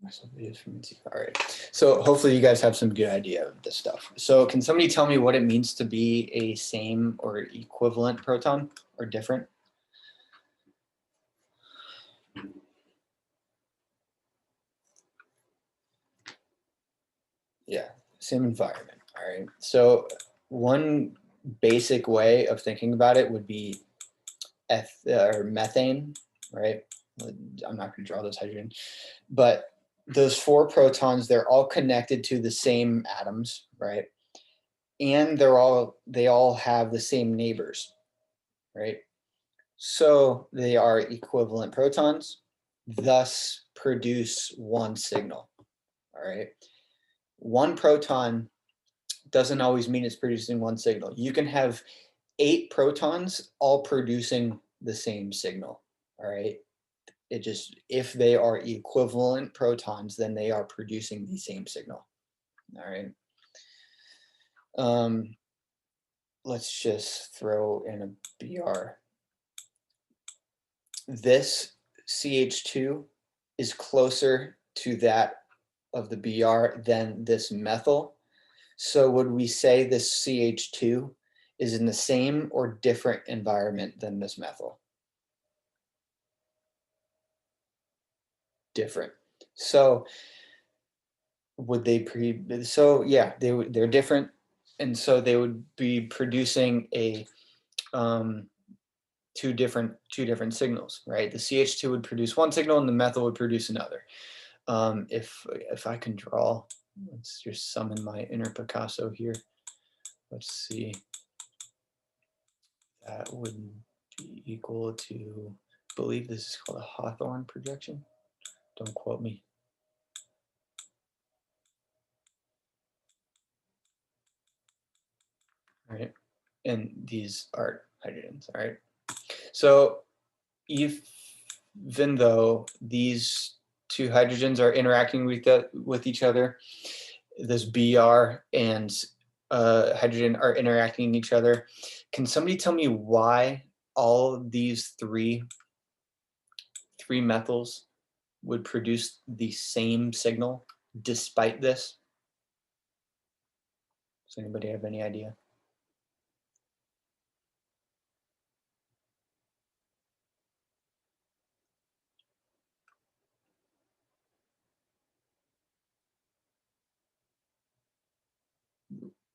All right. So hopefully you guys have some good idea of this stuff. So can somebody tell me what it means to be a same or equivalent proton or different? Yeah, same environment. All right. So one basic way of thinking about it would be methane, right? I'm not going to draw those hydrogen, but those 4 protons, they're all connected to the same atoms, right? And they all have the same neighbors, right? So they are equivalent protons, thus produce one signal. All right. One proton doesn't always mean it's producing one signal. You can have 8 protons all producing the same signal. All right. It just, if they are equivalent protons, then they are producing the same signal. All right. Let's just throw in a BR. This CH2 is closer to that of the BR than this methyl. So would we say this CH2 is in the same or different environment than this methyl? Different. So would they they're different, and so they would be producing a two different signals, right? The CH2 would produce one signal and the methyl would produce another. If I can draw, let's just summon my inner Picasso here. Let's see. That would be equal to, I believe this is called a Hawthorne projection. Don't quote me. All right, and these are hydrogens. All right, so even though these 2 hydrogens are interacting with each other, this Br and hydrogen are interacting with each other. Can somebody tell me why all these three methyls would produce the same signal despite this? Does anybody have any idea?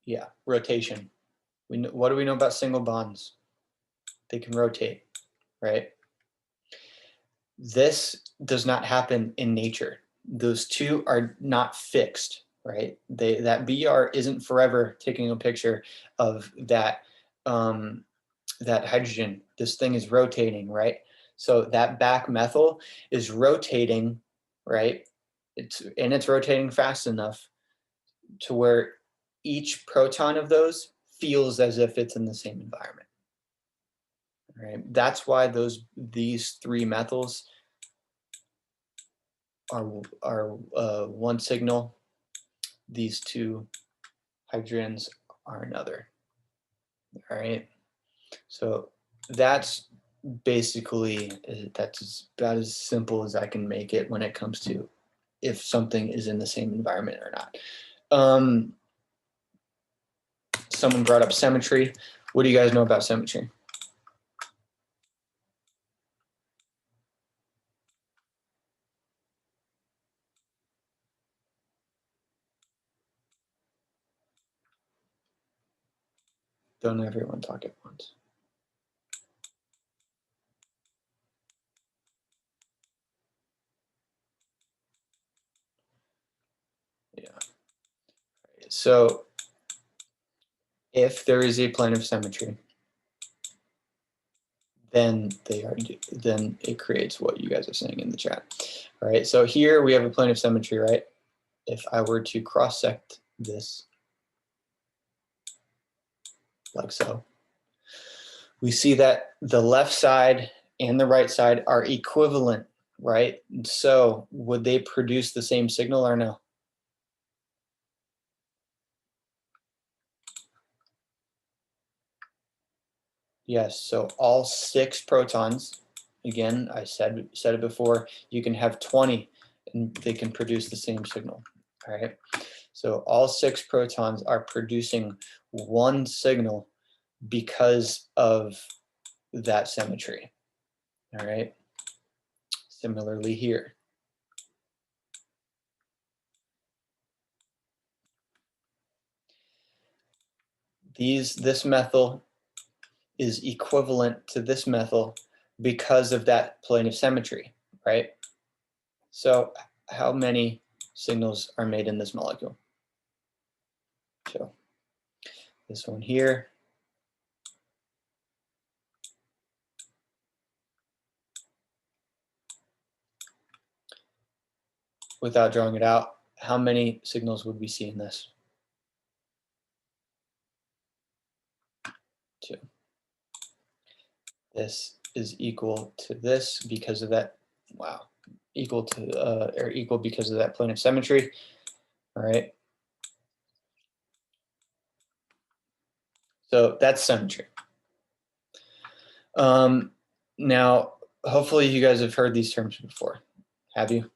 Yeah, rotation. What do we know about single bonds? They can rotate, right? This does not happen in nature. Those 2 are not fixed, right? That BR isn't forever taking a picture of that that hydrogen. This thing is rotating, right? So that back methyl is rotating, right? It's rotating fast enough to where each proton of those feels as if it's in the same environment. Right? That's why these 3 methyls are one signal. These 2 hydrogens are another. All right. So that's basically, that's about as simple as I can make it when it comes to if something is in the same environment or not. Someone brought up symmetry. What do you guys know about symmetry? Don't everyone talk at once. Yeah. So if there is a plane of symmetry, then it creates what you guys are saying in the chat. All right, so here we have a plane of symmetry, right? If I were to cross-sect this like so, we see that the left side and the right side are equivalent, right? So would they produce the same signal or no? Yes, so all 6 protons, again, I said it before, you can have 20 and they can produce the same signal. All right. So all 6 protons are producing one signal because of that symmetry. All right. Similarly here. This methyl is equivalent to this methyl because of that plane of symmetry, right? So how many signals are made in this molecule? So this one here, without drawing it out, how many signals would we see in this? 2. This is equal to this because of that, wow, equal to, or equal because of that plane of symmetry, all right? So that's symmetry. Now, hopefully you guys have heard these terms before. Have you?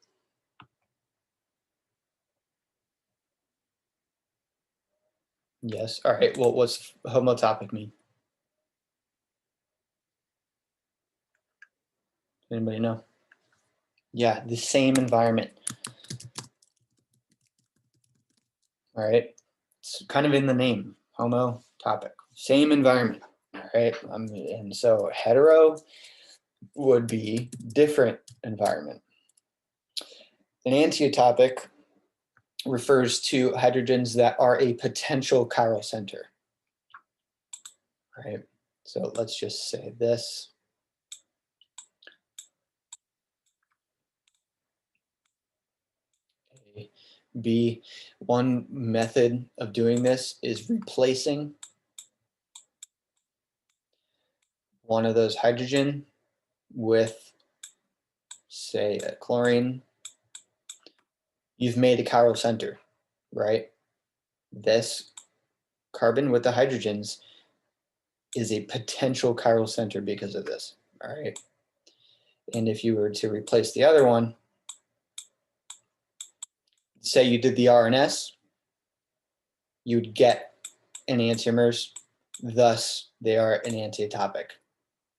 Yes. All right. Well, what's homotopic mean? Anybody know? Yeah, the same environment. All right. It's kind of in the name, homotopic. Same environment. All right. And so hetero would be different environment. Enantiotopic refers to hydrogens that are a potential chiral center. Right. So let's just say this. B, one method of doing this is replacing one of those hydrogen with, say, a chlorine. You've made a chiral center, right? This carbon with the hydrogens is a potential chiral center because of this, all right? And if you were to replace the other one, say you did the RNS, you'd get enantiomers, thus they are enantiotopic,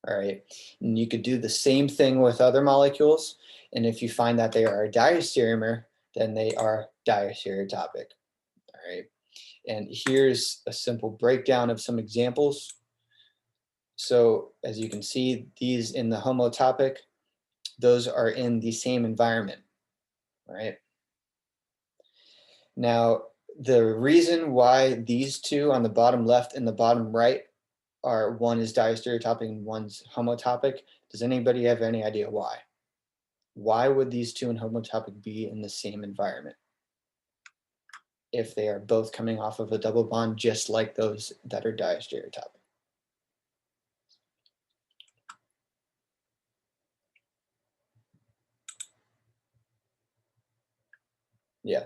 all right? And you could do the same thing with other molecules, and if you find that they are a diastereomer, then they are diastereotopic, all right? And here's a simple breakdown of some examples. So as you can see, these in the homotopic, those are in the same environment, right? Now, the reason why these two on the bottom left and the bottom right are, one is diastereotopic and one's homotopic, does anybody have any idea why? Why would these two in homotopic be in the same environment if they are both coming off of a double bond just like those that are diastereotopic? Yeah,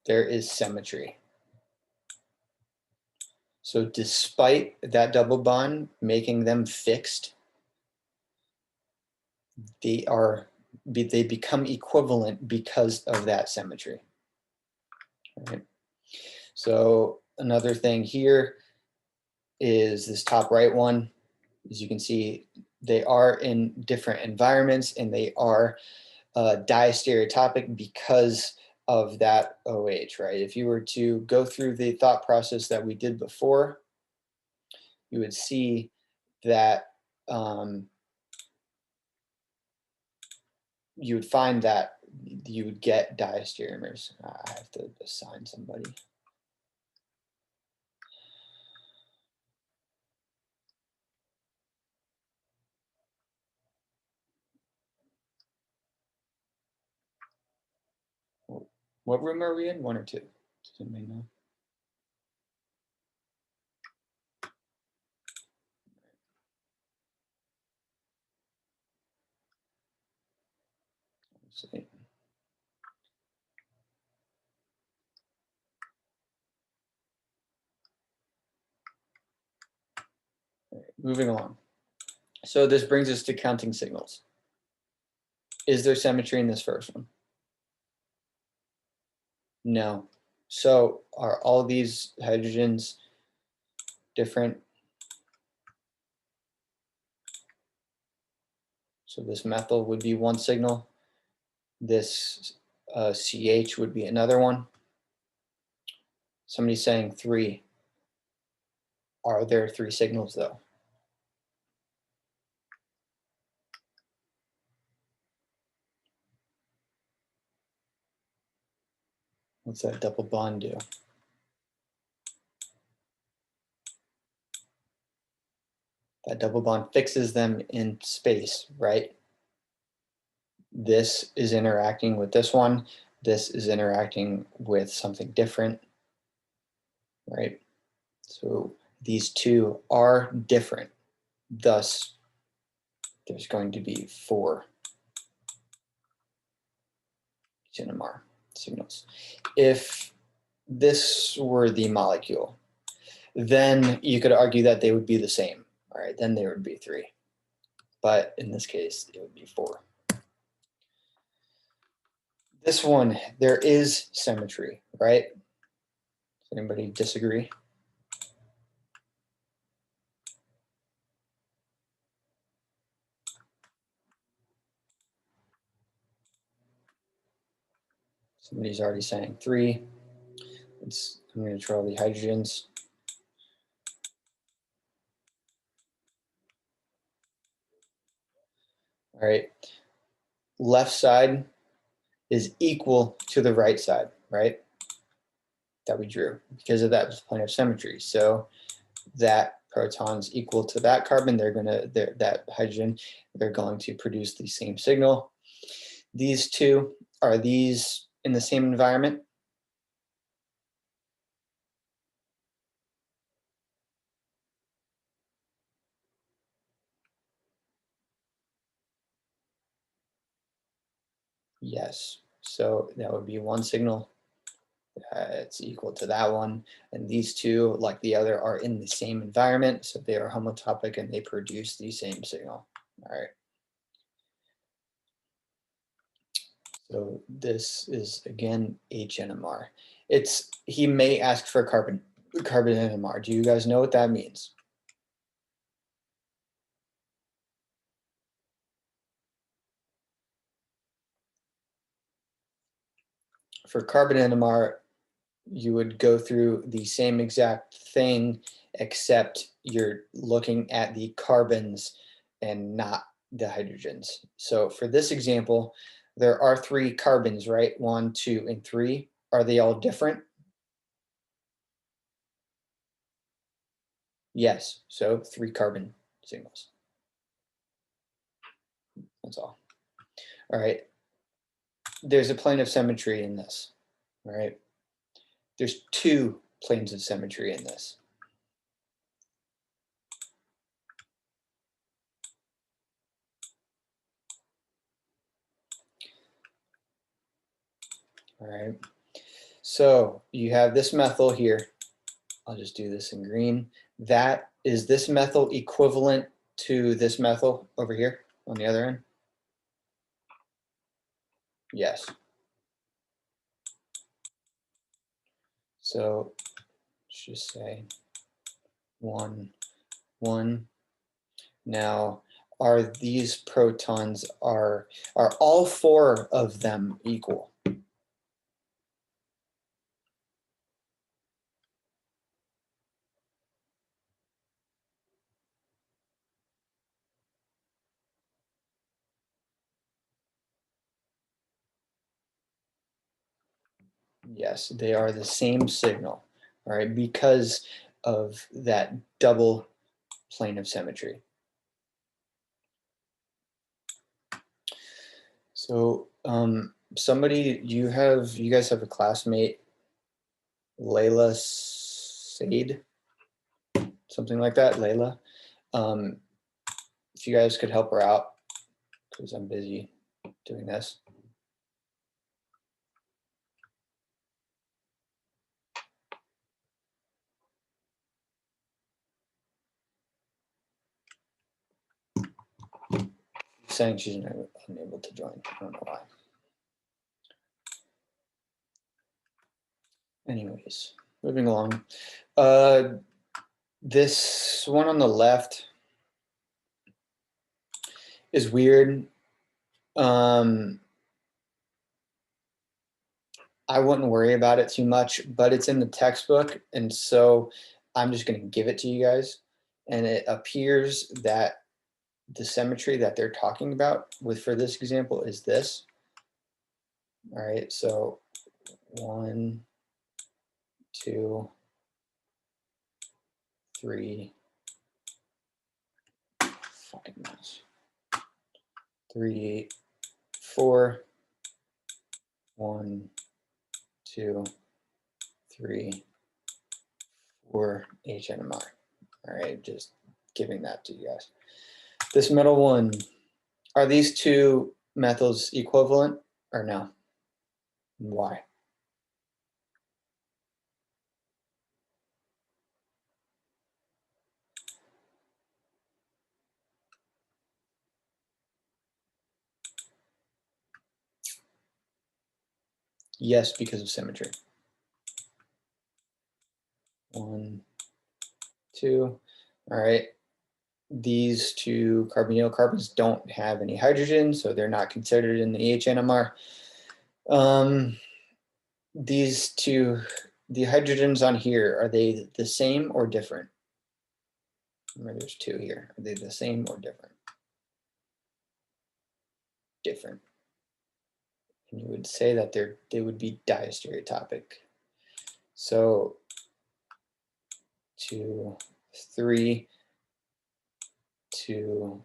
there is symmetry. So despite that double bond making them fixed, they become equivalent because of that symmetry. All right. So another thing here is this top right one. As you can see, they are in different environments and they are diastereotopic because of that OH, right? If you were to go through the thought process that we did before, you would see that you would find that you would get diastereomers. I have to assign somebody. What room are we in? 1 or 2? Does anybody know? Let's see. All right, moving on. So this brings us to counting signals. Is there symmetry in this first one? No. So are all of these hydrogens different? So this methyl would be one signal. This CH would be another one. Somebody's saying 3. Are there 3 signals though? What's that double bond do? That double bond fixes them in space, right? This is interacting with this one. This is interacting with something different, right? So these two are different. Thus, there's going to be 4 NMR signals. If this were the molecule, then you could argue that they would be the same. All right, then there would be 3. But in this case, it would be 4. This one, there is symmetry, right? Does anybody disagree? Somebody's already saying 3. I'm going to try all the hydrogens. All right. Left side is equal to the right side, right? That we drew because of that plane of symmetry. So that proton's equal to that carbon. That hydrogen, they're going to produce the same signal. These two, are these in the same environment? Yes. So that would be one signal. It's equal to that one. And these two, like the other, are in the same environment. So they are homotopic and they produce the same signal. All right. So this is, again, HNMR. He may ask for carbon NMR. Do you guys know what that means? For carbon NMR, you would go through the same exact thing, except you're looking at the carbons and not the hydrogens. So for this example, there are 3 carbons, right? 1, 2, and 3. Are they all different? Yes. So 3 carbon signals. That's all. All right. There's a plane of symmetry in this. All right. There's 2 planes of symmetry in this. All right. So you have this methyl here. I'll just do this in green. Is this methyl equivalent to this methyl over here on the other end? Yes. So let's just say 1, 1. Now, are these protons, are all 4 of them equal? Yes, they are the same signal, all right, because of that double plane of symmetry. So you guys have a classmate, Layla Said, something like that, Layla. If you guys could help her out, because I'm busy doing this. Saying she's unable to join. I don't know why. Anyways, moving along. This one on the left is weird. I wouldn't worry about it too much, but it's in the textbook, and so I'm just going to give it to you guys. And it appears that the symmetry that they're talking about for this example is this. All right, so 1, 2, 3, fucking mess. 3, 4, 1, 2, 3, 4 HNMR. All right, just giving that to you guys. This middle one, are these two methyls equivalent or no? Why? Yes, because of symmetry. 1, 2. All right. These two carbonyl carbons don't have any hydrogen, so they're not considered in the HNMR. These two, the hydrogens on here, are they the same or different? Remember, there's 2 here. Are they the same or different? Different. And you would say that they would be diastereotopic. So 2, 3, 2,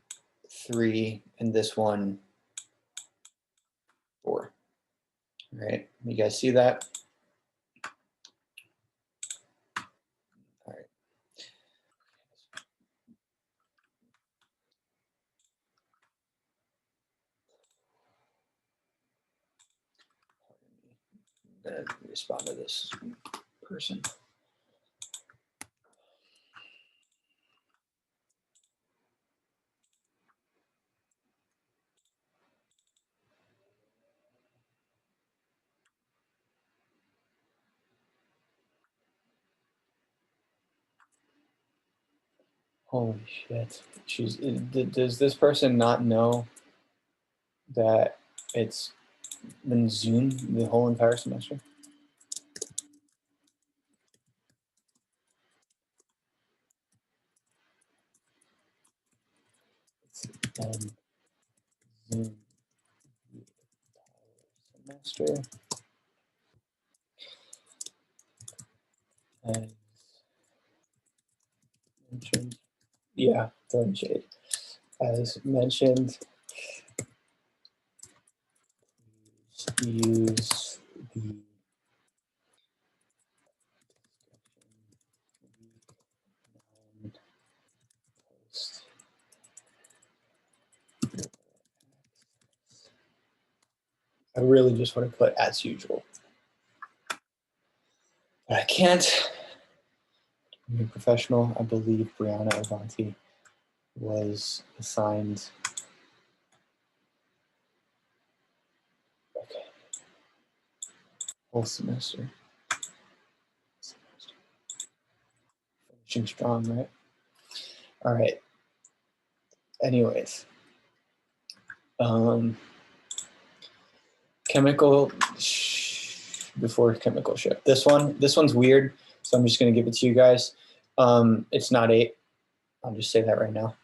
3, and this one 4. All right, you guys see that? All right. I'm gonna respond to this person. Holy shit. Does this person not know that it's been Zoomed the whole entire semester? It's been Zoomed the entire semester. As mentioned, yeah, throwing shade. As mentioned, use the post. I really just want to put as usual. But I can't. I'm a professional. I believe Brianna Avanti was assigned. Okay. Whole semester. Finishing strong, right? All right. Anyways. Chemical before chemical shift. This one's weird, so I'm just gonna give it to you guys. It's not 8. I'll just say that right now.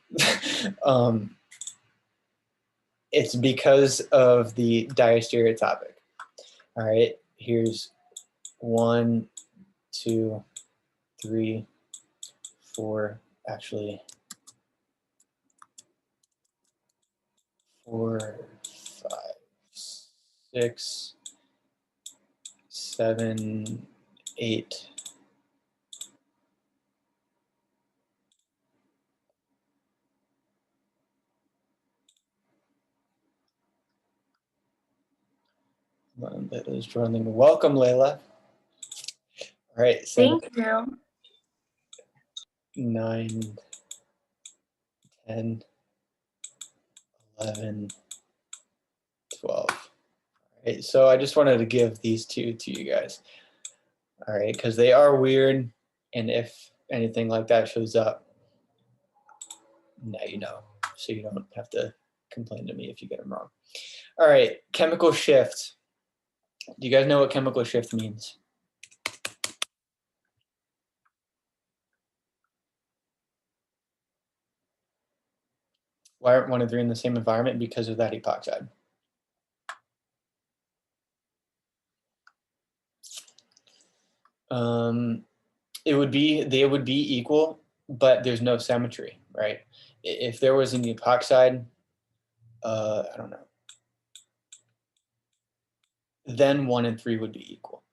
It's because of the diastereotopic. All right, here's 1, 2, 3, 4. Actually, 4, 5, 6, 7, 8. Layla's joining. Welcome, Layla. All right. Thank you. 9, 10, 11, 12. All right. So I just wanted to give these two to you guys. all right, because they are weird, and if anything like that shows up, now you know, so you don't have to complain to me if you get them wrong. All right, chemical shift. Do you guys know what chemical shift means? Why aren't 1 and 3 in the same environment? Because of that epoxide. They would be equal, but there's no symmetry, right? If there was an epoxide, I don't know, then 1 and 3 would be equal.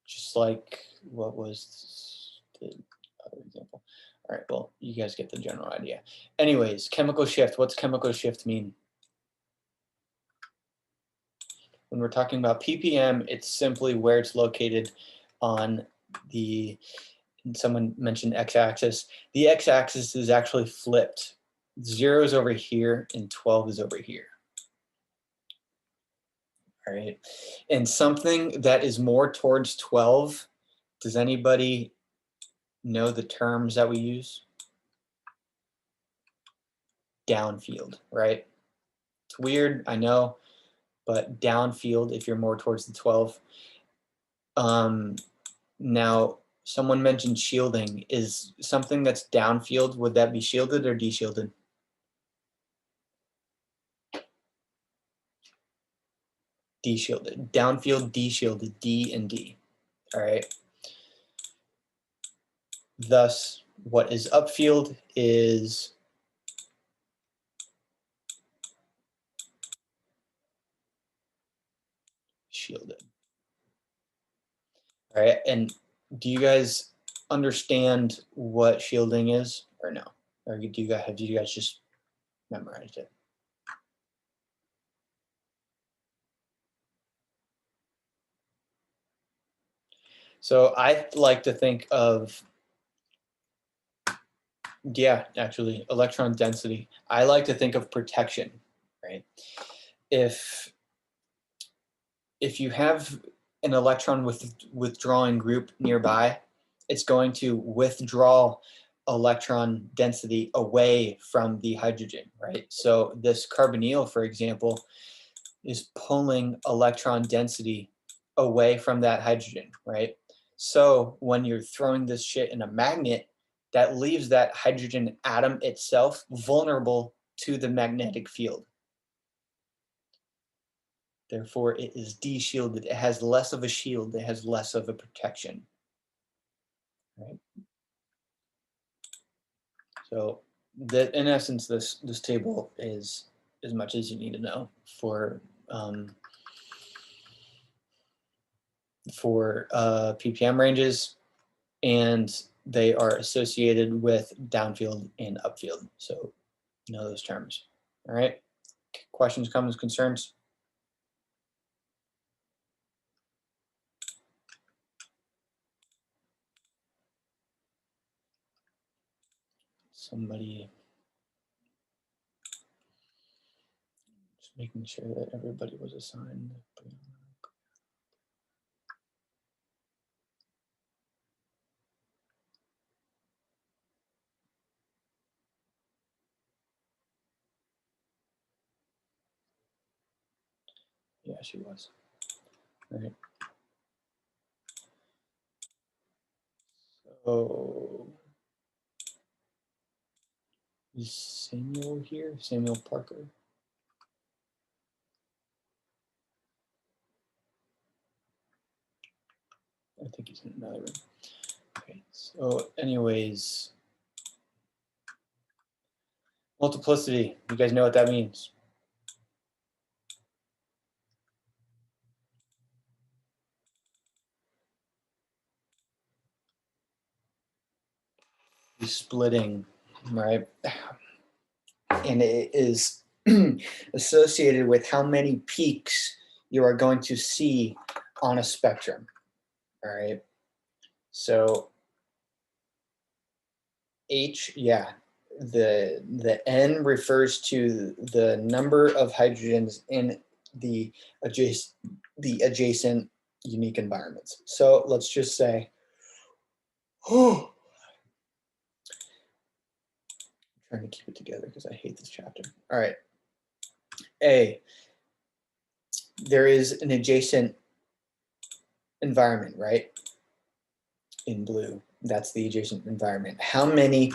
Just like, what was the other example? All right, well, you guys get the general idea. Anyways, chemical shift. What's chemical shift mean? When we're talking about ppm, it's simply where it's located on the, someone mentioned x-axis. The x-axis is actually flipped. 0 is over here and 12 is over here. All right, and something that is more towards 12, does anybody know the terms that we use? Downfield, right? It's weird, I know, but downfield if you're more towards the 12. Now, someone mentioned shielding. Is something that's downfield, would that be shielded or deshielded? Deshielded. Downfield, deshielded, D and D. All right. Thus, what is upfield is shielded. All right, and do you guys understand what shielding is or no? Or do you guys just memorized it? So I like to think of, yeah, actually, electron density. I like to think of protection, right? If you have an electron withdrawing group nearby, it's going to withdraw electron density away from the hydrogen, right? So this carbonyl, for example, is pulling electron density away from that hydrogen, right? So when you're throwing this shit in a magnet, that leaves that hydrogen atom itself vulnerable to the magnetic field. Therefore, it is de-shielded. It has less of a shield. It has less of a protection, right? So that, in essence, this table is as much as you need to know for ppm ranges, and they are associated with downfield and upfield. So know those terms. All right. Questions, comments, concerns? Somebody just making sure that everybody was assigned. Yeah, she was. All right. So is Samuel here? Samuel Parker. I think he's in another room. Okay, so anyways, multiplicity. You guys know what that means? Splitting, right? And it is associated with how many peaks you are going to see on a spectrum. All right. So H, yeah, the N refers to the number of hydrogens in the adjacent unique environments. So let's just say, oh, I'm trying to keep it together because I hate this chapter. All right. A, there is an adjacent environment, right? In blue, that's the adjacent environment. How many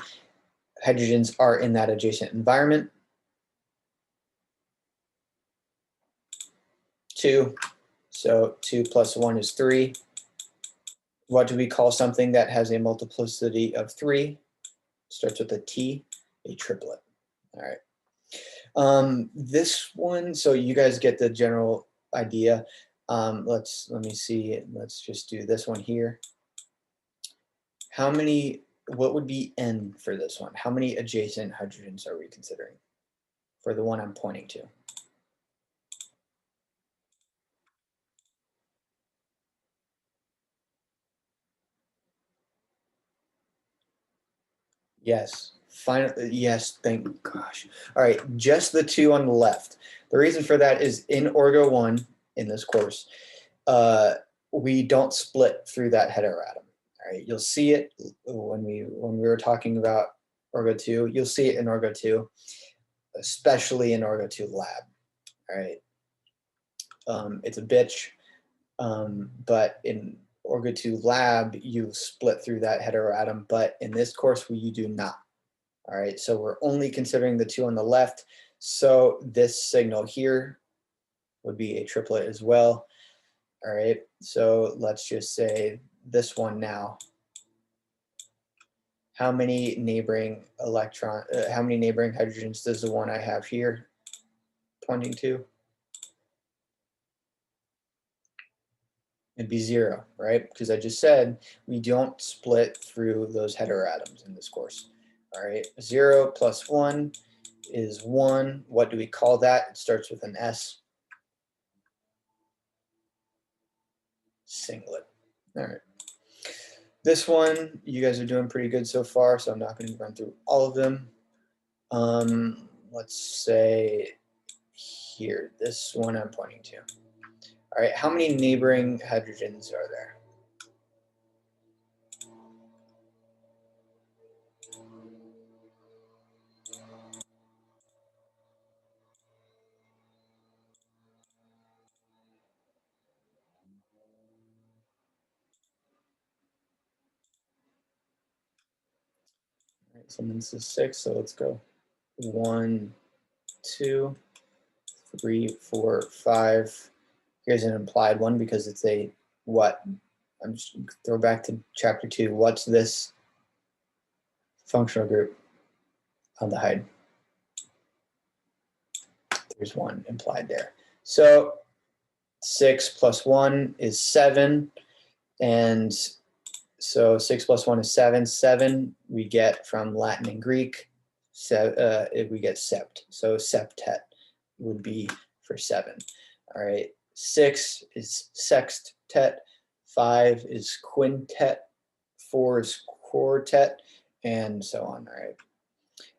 hydrogens are in that adjacent environment? 2. So 2 plus 1 is 3. What do we call something that has a multiplicity of 3? Starts with a T, a triplet. All right. This one, so you guys get the general idea. Let me see. Let's just do this one here. How many, what would be N for this one? How many adjacent hydrogens are we considering for the one I'm pointing to? Yes, finally, yes, thank gosh. All right, just the 2 on the left. The reason for that is in Orgo 1, in this course, we don't split through that heteroatom. All right, you'll see it when we were talking about Orgo 2. You'll see it in Orgo 2, especially in Orgo 2 lab. All right, it's a bitch, but in Orgo 2 lab, you split through that heteroatom, but in this course, you do not. All right, so we're only considering the 2 on the left. So this signal here would be a triplet as well. All right, so let's just say this one now. How many neighboring how many neighboring hydrogens does the one I have here pointing to? It'd be 0, right? Because I just said we don't split through those heteroatoms in this course. All right, 0 plus 1 is 1. What do we call that? It starts with an S. Singlet. All right. This one, you guys are doing pretty good so far, so I'm not going to run through all of them. Let's say here, this one I'm pointing to. All right, how many neighboring hydrogens are there? All right, someone says 6, so let's go. 1, 2, 3, 4, 5. Here's an implied one because it's a what? I'm just throw back to chapter 2. What's this functional group? Aldehyde. There's one implied there. So 6 plus 1 is 7. And so 6 plus 1 is 7. 7 we get from Latin and Greek. We get sept. So septet would be for 7. All right. 6 is sextet. 5 is quintet. 4 is quartet. And so on. All right.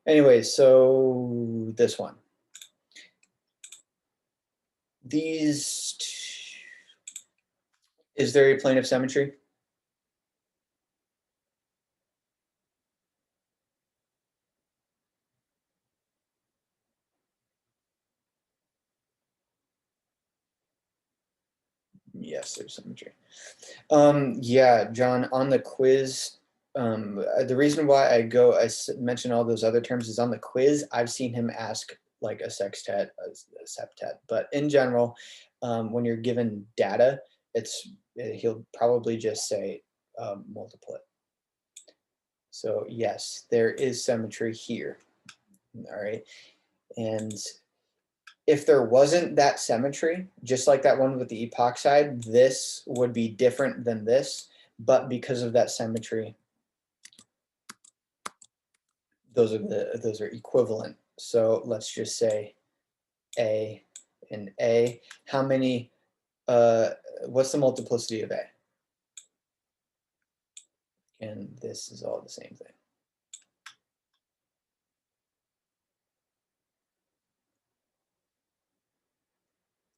Anyway, so this one. Is there a plane of symmetry? Yes, there's symmetry. Yeah, John, on the quiz, the reason why I mention all those other terms is on the quiz, I've seen him ask like a sextet, a septet, but in general, when you're given data, he'll probably just say multiplet. So yes, there is symmetry here. All right, and if there wasn't that symmetry, just like that one with the epoxide, this would be different than this. But because of that symmetry, those are equivalent. So let's just say A and A. How many? What's the multiplicity of A? And this is all the same thing.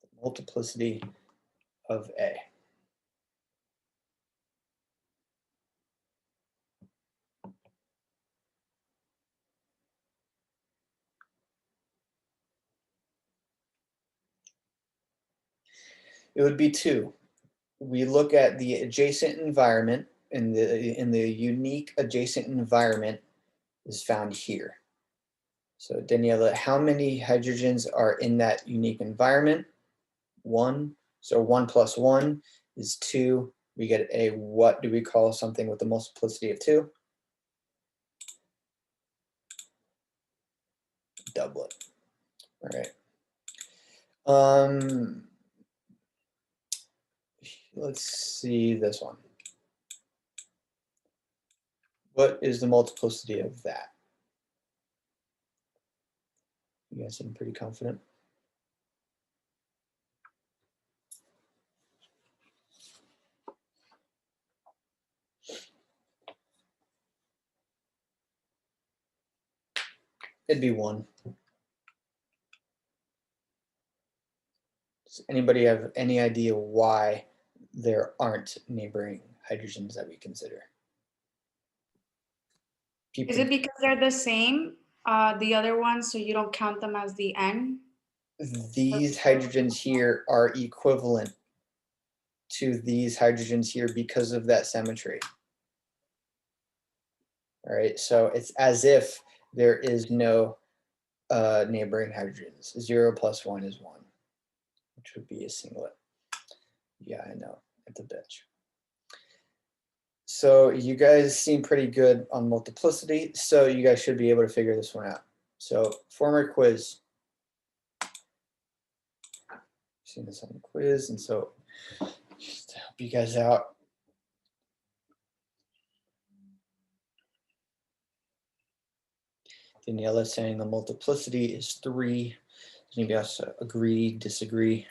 The multiplicity of A. It would be 2. We look at the adjacent environment, and the unique adjacent environment is found here. So Daniela, how many hydrogens are in that unique environment? 1. So 1 plus 1 is 2. We get a, what do we call something with a multiplicity of 2? Doublet. All right. Let's see this one. What is the multiplicity of that? You guys seem pretty confident. It'd be 1. Does anybody have any idea why there aren't neighboring hydrogens that we consider? Is it because they're the same, the other ones, so you don't count them as the N? These hydrogens here are equivalent to these hydrogens here because of that symmetry. All right, so it's as if there is no neighboring hydrogens. 0 plus 1 is 1, which would be a singlet. Yeah, I know, it's a bitch. So you guys seem pretty good on multiplicity, so you guys should be able to figure this one out. So former quiz. Seen this on the quiz, and so just to help you guys out. Daniela saying the multiplicity is 3. Does anybody else agree, disagree?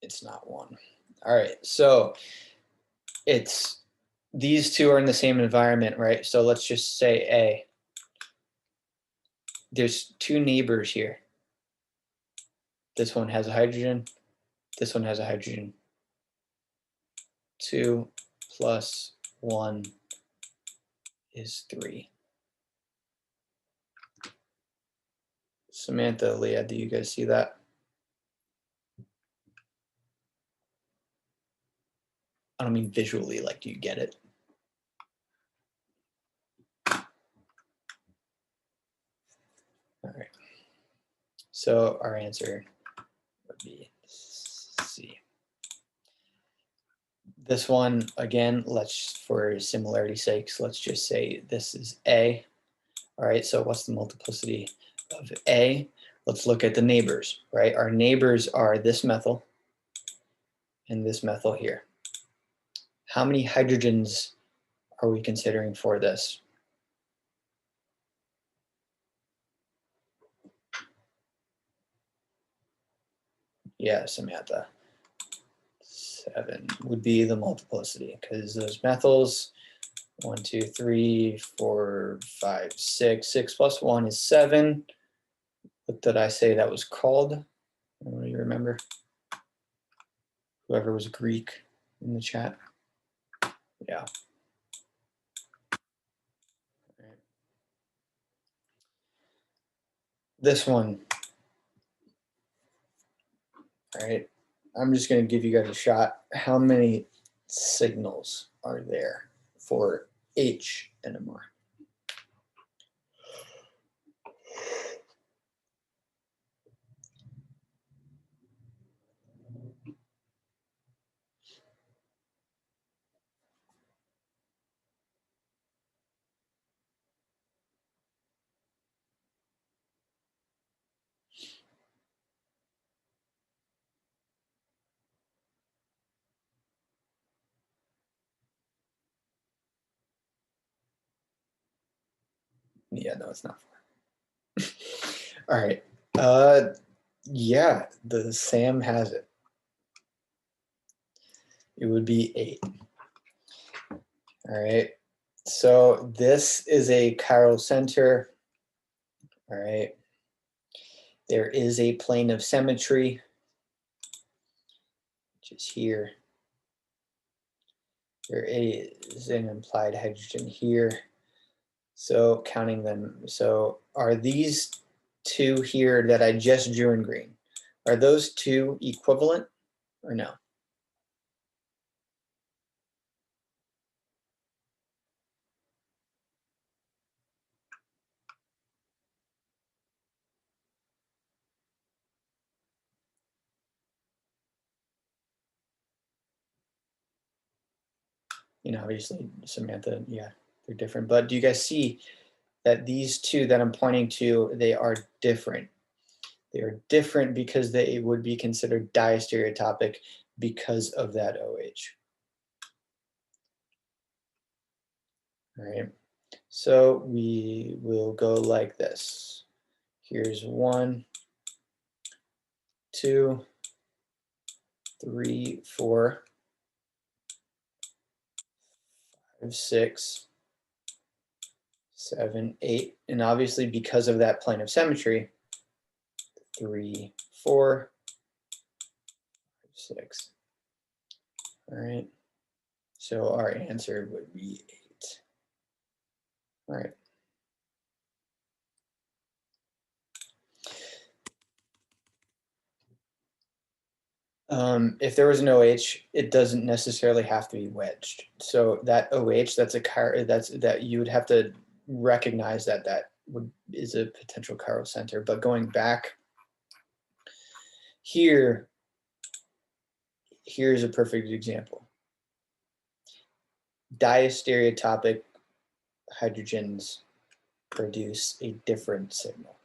It's not 1. All right, so it's these two are in the same environment, right? So let's just say A. There's 2 neighbors here. This one has a hydrogen. This one has a hydrogen. 2 plus 1 is 3. Samantha, Leah, do you guys see that? I don't mean visually, like, do you get it? All right. So our answer would be C. This one, again, let's, for similarity's sakes, let's just say this is A. All right, so what's the multiplicity of A? Let's look at the neighbors, right? Our neighbors are this methyl and this methyl here. How many hydrogens are we considering for this? Yeah, Samantha. 7 would be the multiplicity because those methyls, 1, 2, 3, 4, 5, 6. 6 plus 1 is 7. What did I say that was called? Do you remember? Whoever was Greek in the chat. Yeah. Right. This one. All right. I'm just going to give you guys a shot. How many signals are there for H NMR? Yeah, no, it's not 4. All right. Yeah, the Sam has it. It would be 8. All right. So this is a chiral center. All right. There is a plane of symmetry, which is here. there is an implied hydrogen here. So counting them, so are these two here that I just drew in green, are those two equivalent or no? You know, obviously, Samantha, yeah, they're different. But do you guys see that these two that I'm pointing to, they are different? They are different because they would be considered diastereotopic because of that OH. All right, so we will go like this. Here's 1, 2, 3, 4, 5, 6, 7, 8. And obviously because of that plane of symmetry, 3, 4, 6. All right. So our answer would be 8. All right. If there was an OH, it doesn't necessarily have to be wedged. So that OH, that's that you would have to recognize that is a potential chiral center. But going back here, here's a perfect example. Diastereotopic hydrogens produce a different signal.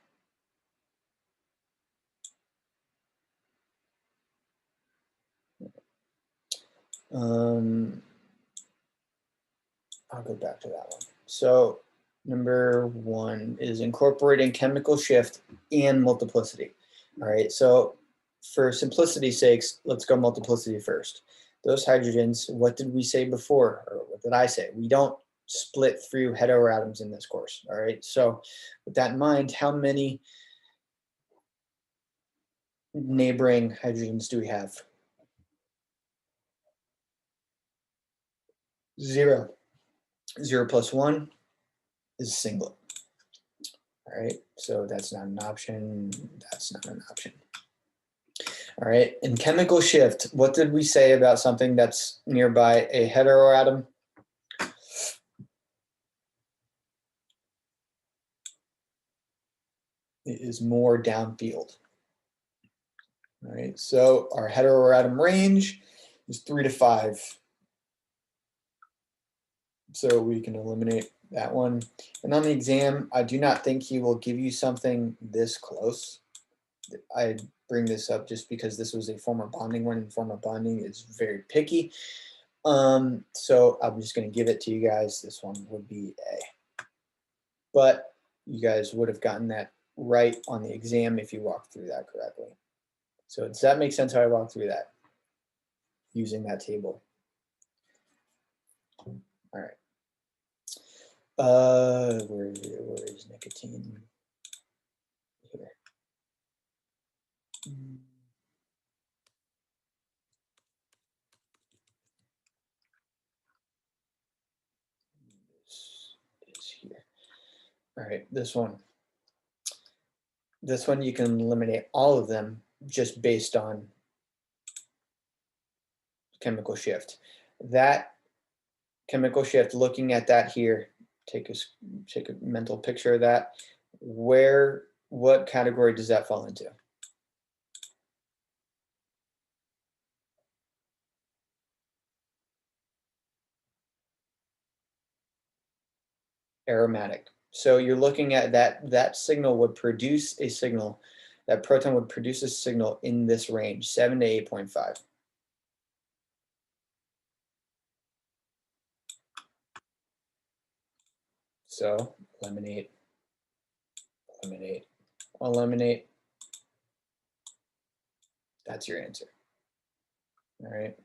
I'll go back to that one. So number 1 is incorporating chemical shift and multiplicity. All right, so for simplicity's sakes, let's go multiplicity first. Those hydrogens, what did we say before? Or what did I say? We don't split through heteroatoms in this course. All right, so with that in mind, how many neighboring hydrogens do we have? 0. 0 plus 1 is a singlet. All right, so that's not an option. That's not an option. All right, in chemical shift, what did we say about something that's nearby a heteroatom? It is more downfield. All right, so our heteroatom range is 3 to 5. So we can eliminate that one. And on the exam, I do not think he will give you something this close. I bring this up just because this was a former bonding one, and former bonding is very picky. So I'm just going to give it to you guys. This one would be A. But you guys would have gotten that right on the exam if you walked through that correctly. So does that make sense how I walked through that using that table? All right. Where is nicotine? Here. This is here. All right, this one. This one you can eliminate all of them just based on chemical shift. That chemical shift, looking at that here, take a mental picture of that. What category does that fall into? Aromatic. So you're looking at that signal would produce a signal, that proton would produce a signal in this range, 7 to 8.5. So eliminate, eliminate, eliminate. That's your answer. All right.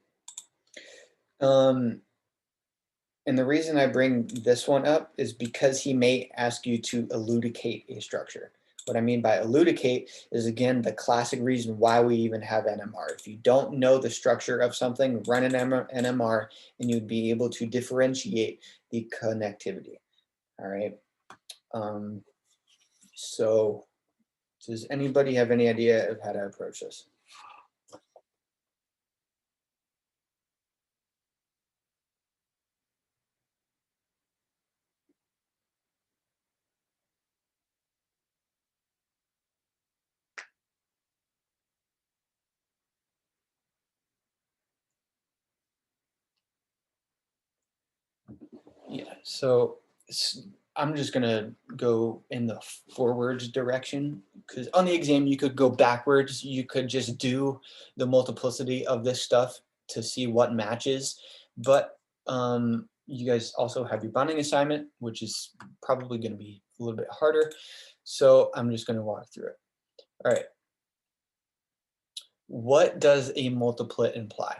And the reason I bring this one up is because he may ask you to elucidate a structure. What I mean by elucidate is, again, the classic reason why we even have NMR. If you don't know the structure of something, run an NMR and you'd be able to differentiate the connectivity. All right. So does anybody have any idea of how to approach this? Yeah, so I'm just gonna go in the forwards direction, because on the exam you could go backwards. You could just do the multiplicity of this stuff to see what matches. But you guys also have your bonding assignment, which is probably gonna be a little bit harder. So I'm just gonna walk through it. All right. What does a multiplet imply?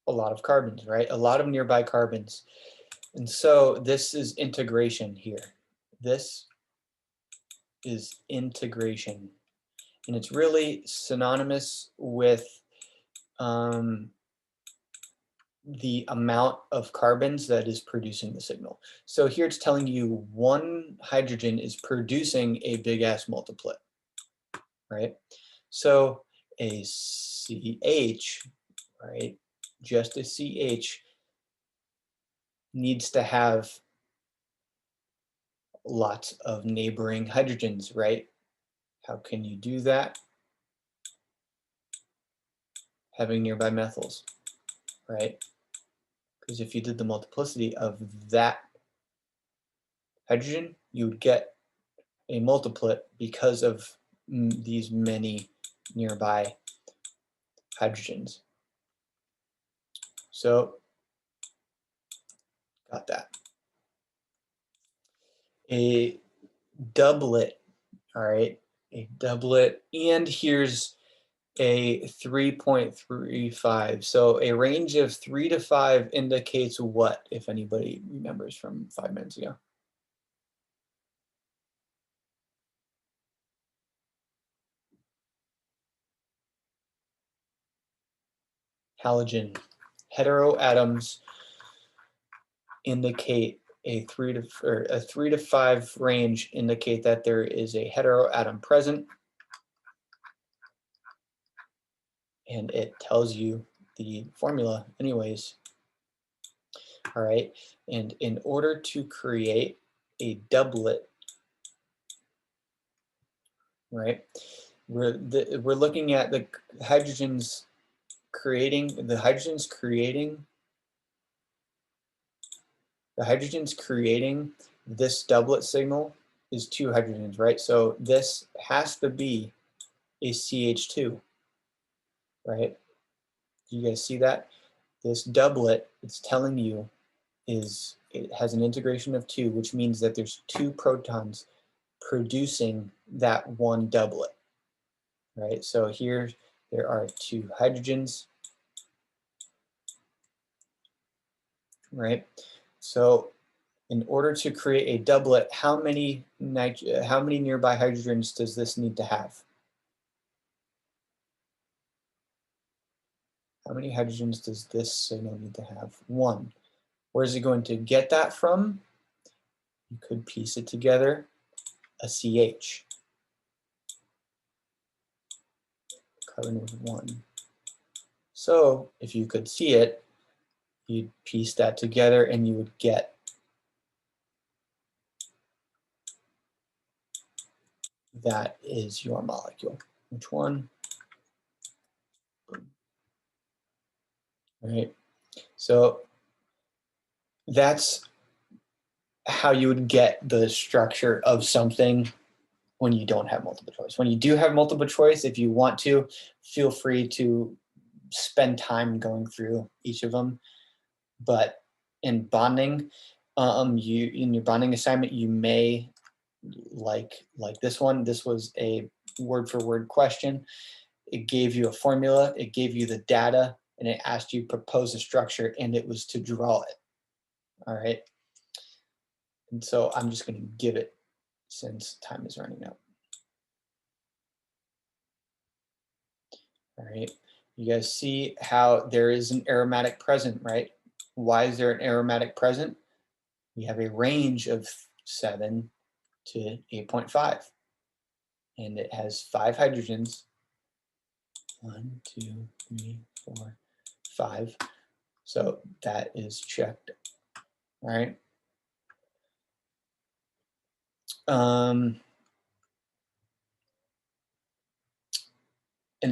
A lot of carbons, right? A lot of nearby carbons. And so this is integration here. This is integration. And it's really synonymous with the amount of carbons that is producing the signal. So here it's telling you one hydrogen is producing a big ass multiplet, right? So a CH, right? Just a CH needs to have lots of neighboring hydrogens, right? How can you do that? Having nearby methyls, right? Because if you did the multiplicity of that hydrogen, you would get a multiplet because of these many nearby hydrogens. So, got that. A doublet, all right, a doublet, and here's a 3.35. So a range of 3 to 5 indicates what, if anybody remembers from 5 minutes ago? Halogen. Heteroatoms indicate a 3 to 5 range indicate that there is a heteroatom present, and it tells you the formula anyways. All right, and in order to create a doublet, right, we're looking at the hydrogens creating this doublet signal is 2 hydrogens, right? So this has to be a CH2, right? Do you guys see that? This doublet, it's telling you, it has an integration of 2, which means that there's 2 protons producing that one doublet, right? So here there are 2 hydrogens, right? So in order to create a doublet, how many nearby hydrogens does this need to have? How many hydrogens does this signal need to have? 1. Where is it going to get that from? You could piece it together, a CH. Carbon with 1. So if you could see it, you'd piece that together and you would get that is your molecule. Which one? Right. So that's how you would get the structure of something when you don't have multiple choice. When you do have multiple choice, if you want to, feel free to spend time going through each of them. But in bonding, in your bonding assignment, you may like this one. This was a word for word question, it gave you a formula, it gave you the data, and it asked you propose a structure, and it was to draw it. All right. And so I'm just going to give it since time is running out. All right. You guys see how there is an aromatic present, right? Why is there an aromatic present? We have a range of 7 to 8.5. And it has 5 hydrogens. 1, 2, 3, 4, 5. So that is checked. All right. An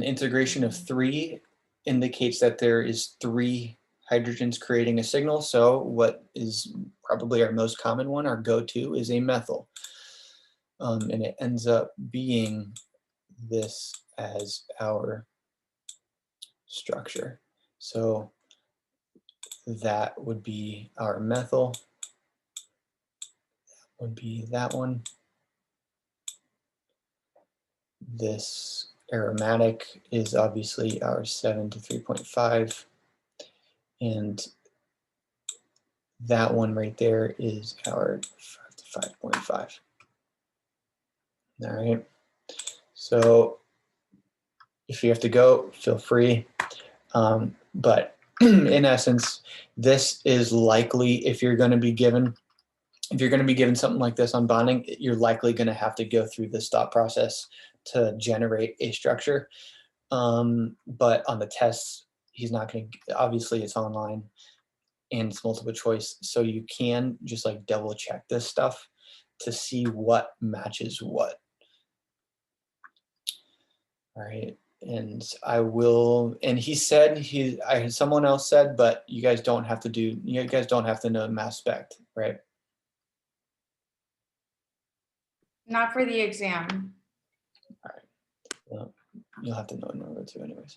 integration of 3 indicates that there is 3 hydrogens creating a signal. So what is probably our most common one, our go-to, is a methyl. And it ends up being this as our structure. So that would be our methyl. That would be that one. This aromatic is obviously our 7 to 3.5. And that one right there is our 5 to 5.5. All right. So if you have to go, feel free. But in essence, this is likely, if you're going to be given something like this on bonding, you're likely going to have to go through this thought process to generate a structure. But on the tests, he's not going to, obviously it's online and it's multiple choice. So you can just like double check this stuff to see what matches what. All right. And I will, and he said, someone else said, but you guys don't have to know mass spec, right? Not for the exam. All right. Well, you'll have to know in order to anyways.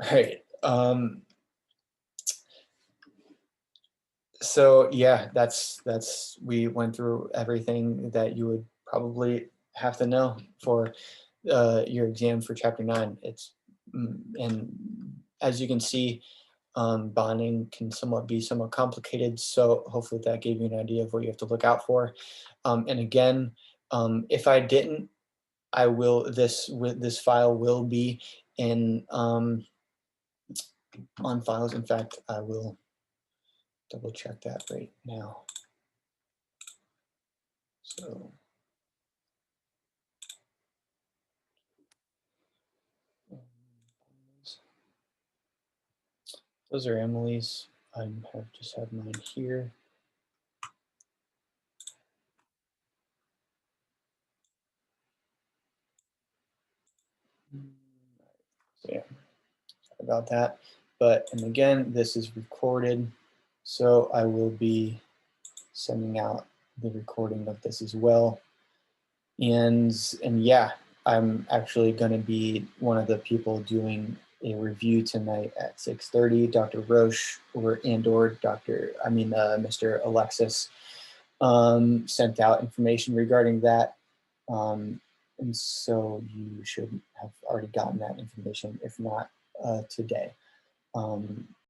All right. So yeah, we went through everything that you would probably have to know for your exam for chapter 9. And as you can see, bonding can be somewhat complicated. So hopefully that gave you an idea of what you have to look out for. And again, if I didn't, I will, this file will be in on files. In fact, I will double check that right now. So those are Emily's. I just have mine here. So yeah, sorry about that. And again, this is recorded, so I will be sending out the recording of this as well. And yeah, I'm actually going to be one of the people doing a review tonight at 6:30. Dr. Roche or Mr. Alexis sent out information regarding that. And so you should have already gotten that information, if not today.